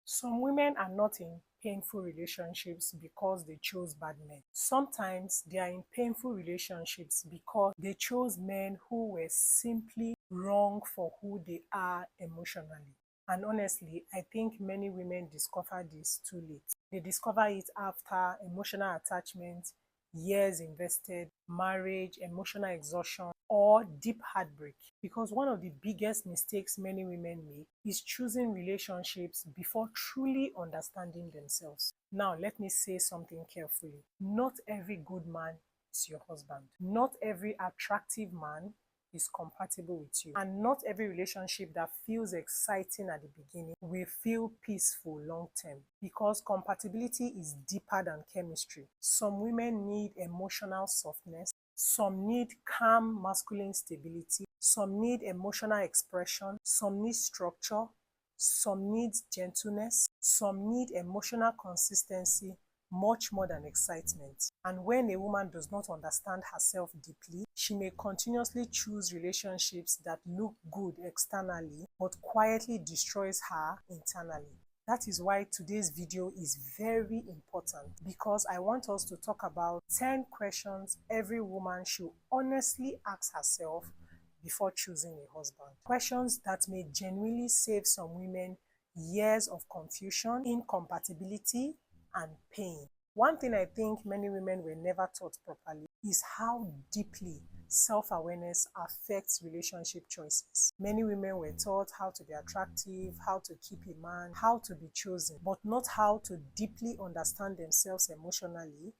Some women are not in painful relationships because they chose bad men. Sometimes they are in painful relationships because they chose men who were simply wrong for who they are emotionally. And honestly, I think many women discover this too late. They discover it after emotional attachment, years invested, marriage, emotional exhaustion, or deep heartbreak. Because one of the biggest mistakes many women make is choosing relationships before truly understanding themselves. Now, let me say something carefully. Not every good man is your husband. Not every attractive man is compatible with you. And not every relationship that feels exciting at the beginning will feel peaceful long term, because compatibility is deeper than chemistry. Some women need emotional softness, some need calm masculine stability, some need emotional expression, some need structure, some need gentleness, some need emotional consistency, much more than excitement. And when a woman does not understand herself deeply, she may continuously choose relationships that look good externally but quietly destroys her internally. That is why today's video is very important, because I want us to talk about 10 questions every woman should honestly ask herself before choosing a husband. Questions that may genuinely save some women years of confusion, incompatibility, and pain. One thing I think many women were never taught properly is how deeply self-awareness affects relationship choices. Many women were taught how to be attractive, how to keep a man, how to be chosen, but not how to deeply understand themselves emotionally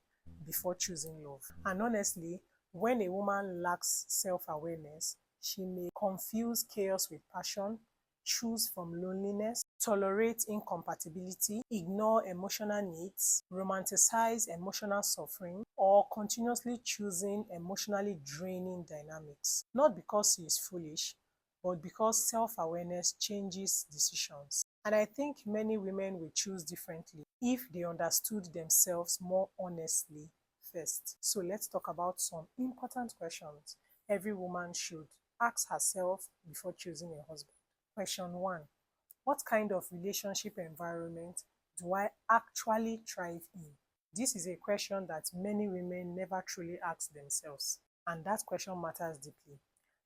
before choosing love. And honestly, when a woman lacks self-awareness, she may confuse chaos with passion, choose from loneliness, tolerate incompatibility, ignore emotional needs, romanticize emotional suffering, or continuously choosing emotionally draining dynamics. Not because she is foolish, but because self-awareness changes decisions. And I think many women will choose differently if they understood themselves more honestly first. So let's talk about some important questions every woman should ask herself before choosing a husband. Question 1. What kind of relationship environment do I actually thrive in? This is a question that many women never truly ask themselves. And that question matters deeply,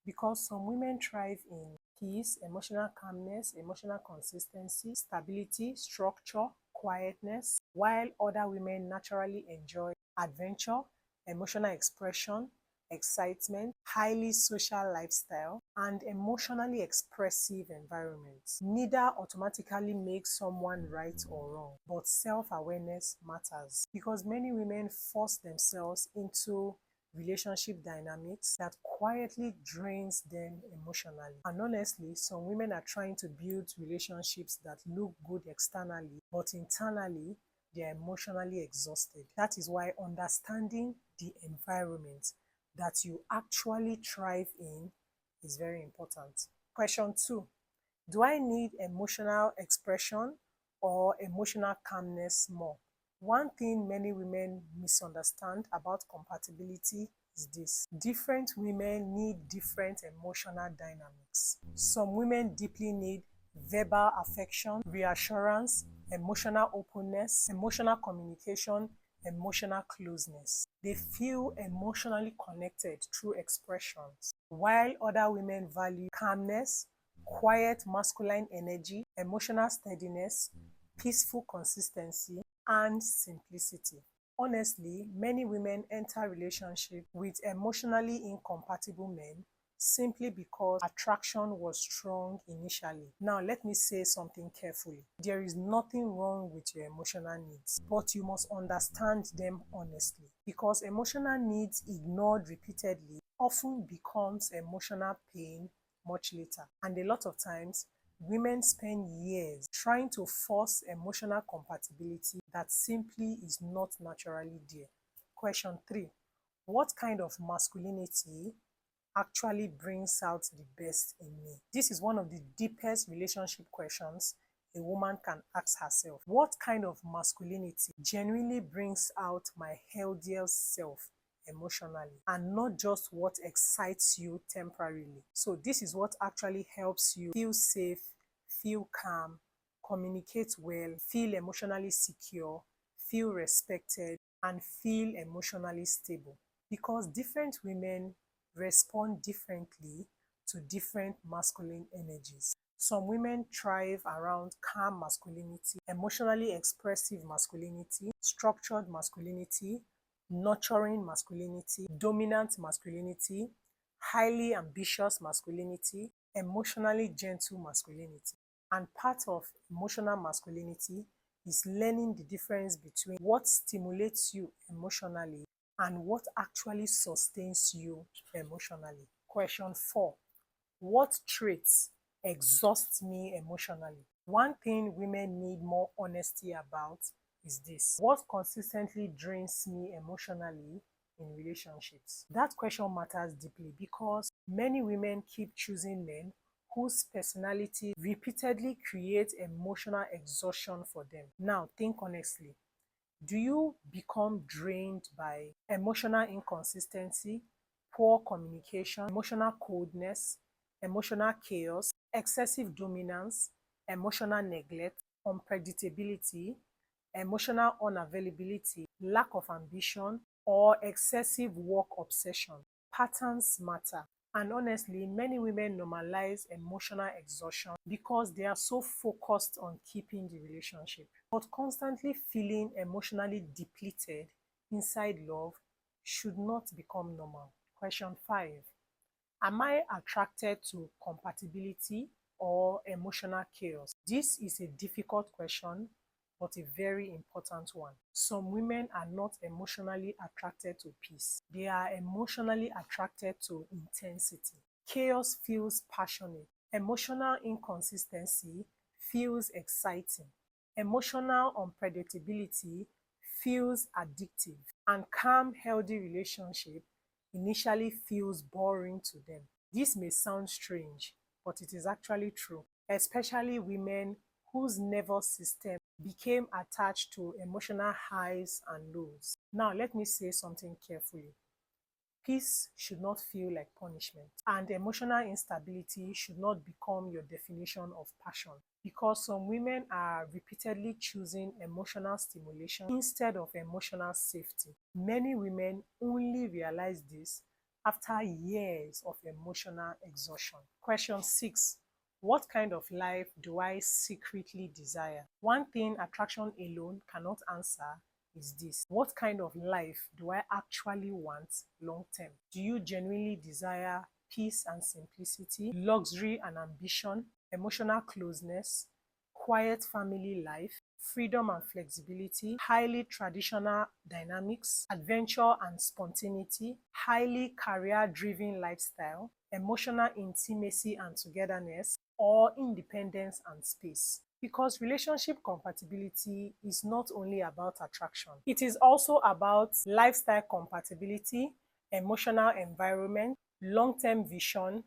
because some women thrive in peace, emotional calmness, emotional consistency, stability, structure, quietness, while other women naturally enjoy adventure, emotional expression, excitement, highly social lifestyle, and emotionally expressive environments. Neither automatically makes someone right or wrong, but self-awareness matters, because many women force themselves into relationship dynamics that quietly drains them emotionally. And honestly, some women are trying to build relationships that look good externally, but internally, they are emotionally exhausted. That is why understanding the environment that you actually thrive in is very important. Question 2. Do I need emotional expression or emotional calmness more? One thing many women misunderstand about compatibility is this: different women need different emotional dynamics. Some women deeply need verbal affection, reassurance, emotional openness, emotional communication, emotional closeness. They feel emotionally connected through expressions, while other women value calmness, quiet masculine energy, emotional steadiness, peaceful consistency, and simplicity. Honestly, many women enter relationship with emotionally incompatible men simply because attraction was strong initially. Now, let me say something carefully. There is nothing wrong with your emotional needs, but you must understand them honestly, because emotional needs ignored repeatedly often becomes emotional pain much later. And a lot of times, women spend years trying to force emotional compatibility that simply is not naturally there. Question 3. What kind of masculinity actually brings out the best in me? This is one of the deepest relationship questions a woman can ask herself. What kind of masculinity genuinely brings out my healthiest self emotionally, and not just what excites you temporarily? So this is what actually helps you feel safe, feel calm, communicate well, feel emotionally secure, feel respected, and feel emotionally stable. Because different women respond differently to different masculine energies. Some women thrive around calm masculinity, emotionally expressive masculinity, structured masculinity, nurturing masculinity, dominant masculinity, highly ambitious masculinity, emotionally gentle masculinity. And part of emotional masculinity is learning the difference between what stimulates you emotionally and what actually sustains you emotionally. Question 4. What traits exhaust me emotionally? One thing women need more honesty about is this: what consistently drains me emotionally in relationships? That question matters deeply because many women keep choosing men whose personality repeatedly creates emotional exhaustion for them. Now, think honestly. Do you become drained by emotional inconsistency, poor communication, emotional coldness, emotional chaos, excessive dominance, emotional neglect, unpredictability, emotional unavailability, lack of ambition, or excessive work obsession? Patterns matter. And honestly, many women normalize emotional exhaustion because they are so focused on keeping the relationship. But constantly feeling emotionally depleted inside love should not become normal. Question 5. Am I attracted to compatibility or emotional chaos? This is a difficult question, but a very important one. Some women are not emotionally attracted to peace. They are emotionally attracted to intensity. Chaos feels passionate. Emotional inconsistency feels exciting. Emotional unpredictability feels addictive. And calm, healthy relationship initially feels boring to them. This may sound strange, but it is actually true, especially women whose nervous system became attached to emotional highs and lows. Now, let me say something carefully. Peace should not feel like punishment, and emotional instability should not become your definition of passion, because some women are repeatedly choosing emotional stimulation instead of emotional safety. Many women only realize this after years of emotional exhaustion. Question 6. What kind of life do I secretly desire? One thing attraction alone cannot answer is this: what kind of life do I actually want long term? Do you genuinely desire peace and simplicity, luxury and ambition, emotional closeness, quiet family life, freedom and flexibility, highly traditional dynamics, adventure and spontaneity, highly career-driven lifestyle, emotional intimacy and togetherness, or independence and space? Because relationship compatibility is not only about attraction, it is also about lifestyle compatibility, emotional environment, long-term vision,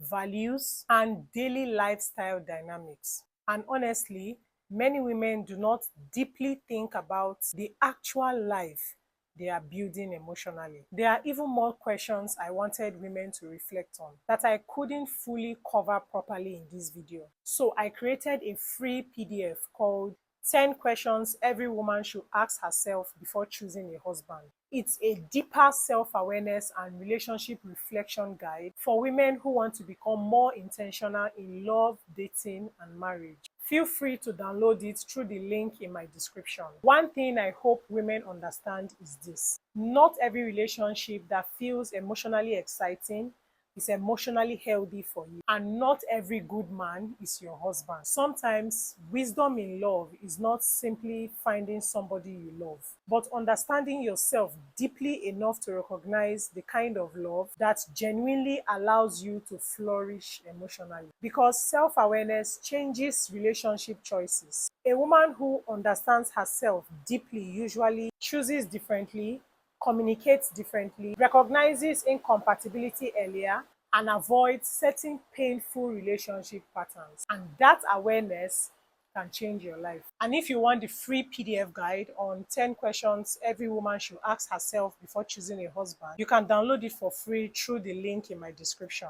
values, and daily lifestyle dynamics. And honestly, many women do not deeply think about the actual life they are building emotionally. There are even more questions I wanted women to reflect on that I couldn't fully cover properly in this video. So I created a free PDF called 10 questions every woman should ask herself before choosing a husband. It's a deeper self-awareness and relationship reflection guide for women who want to become more intentional in love, dating, and marriage. Feel free to download it through the link in my description. One thing I hope women understand is this: not every relationship that feels emotionally exciting is emotionally healthy for you, and not every good man is your husband. Sometimes wisdom in love is not simply finding somebody you love, but understanding yourself deeply enough to recognize the kind of love that genuinely allows you to flourish emotionally. Because self-awareness changes relationship choices. A woman who understands herself deeply usually chooses differently, communicates differently, recognizes incompatibility earlier, and avoids certain painful relationship patterns. And that awareness can change your life. And if you want the free PDF guide on 10 questions every woman should ask herself before choosing a husband, you can download it for free through the link in my description.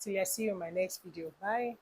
Till I see you in my next video. Bye.